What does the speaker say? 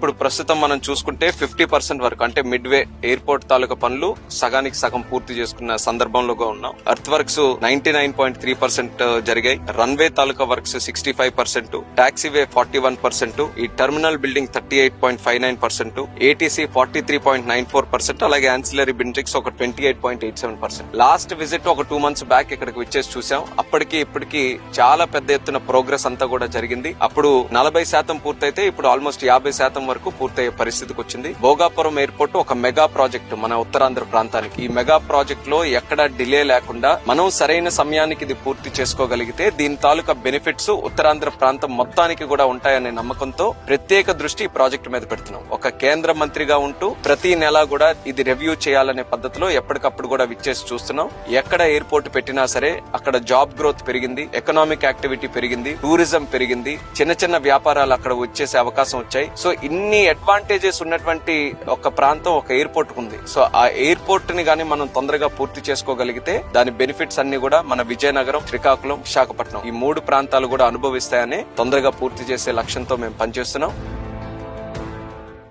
ఇప్పుడు ప్రస్తుతం మనం చూసుకుంటే 50% వరకు అంటే మిడ్వే ఎయిర్పోర్ట్ తాలూకా పనులు సగానికి సగం పూర్తి చేసుకున్న సందర్భంలో ఉన్నాం. ఎర్త్ వర్క్స్ 99.3% జరిగాయి. రన్వే తాలూకా వర్క్స్ 65%, టాక్సీవే 41%, ఈ టెర్మినల్ బిల్డింగ్ 38.59%, ఏటీసీ 43.94%, అలాగే ఆన్సిలరీ బిల్డింగ్స్ ఒక 28.87%. లాస్ట్ విజిట్ ఒక 2 months బ్యాక్ ఇక్కడికి వచ్చేసి చూసాం. అప్పటికి ఇప్పటికి చాలా పెద్ద ఎత్తున ప్రోగ్రెస్ అంతా కూడా జరిగింది. అప్పుడు 40% పూర్తయితే ఇప్పుడు ఆల్మోస్ట్ 50% వరకు పూర్తయ్యే పరిస్థితికి వచ్చింది. భోగాపురం ఎయిర్పోర్ట్ ఒక మెగా ప్రాజెక్ట్ మన ఉత్తరాంధ్ర ప్రాంతానికి. ఈ మెగా ప్రాజెక్ట్ లో ఎక్కడా డిలే లేకుండా మనం సరైన సమయానికి ఇది పూర్తి చేసుకోగలిగితే దీని తాలూకా బెనిఫిట్స్ ఉత్తరాంధ్ర ప్రాంతం మొత్తానికి కూడా ఉంటాయనే నమ్మకంతో ప్రత్యేక దృష్టి ఈ ప్రాజెక్టు మీద పెడుతున్నాం. ఒక కేంద్ర మంత్రిగా ఉంటూ ప్రతి నెల కూడా ఇది రివ్యూ చేయాలనే పద్ధతిలో ఎప్పటికప్పుడు కూడా విచ్చేసి చూస్తున్నాం. ఎక్కడ ఎయిర్పోర్ట్ పెట్టినా సరే అక్కడ జాబ్ గ్రోత్ పెరిగింది, ఎకనామిక్ యాక్టివిటీ పెరిగింది, టూరిజం పెరిగింది, చిన్న చిన్న వ్యాపారాలు అక్కడ వచ్చేసే అవకాశం వచ్చాయి. సో ఇన్ని అడ్వాంటేజెస్ ఉన్నటువంటి ఒక ప్రాంతం ఒక ఎయిర్పోర్ట్ ఉంది. సో ఆ ఎయిర్పోర్ట్ ని గానీ మనం తొందరగా పూర్తి చేసుకోగలిగితే దాని బెనిఫిట్స్ అన్ని కూడా మన విజయనగరం, శ్రీకాకుళం, విశాఖపట్నం ఈ 3 ప్రాంతాలు కూడా అనుభవిస్తాయని తొందరగా పూర్తి చేసే లక్ష్యంతో మేము పనిచేస్తున్నాం.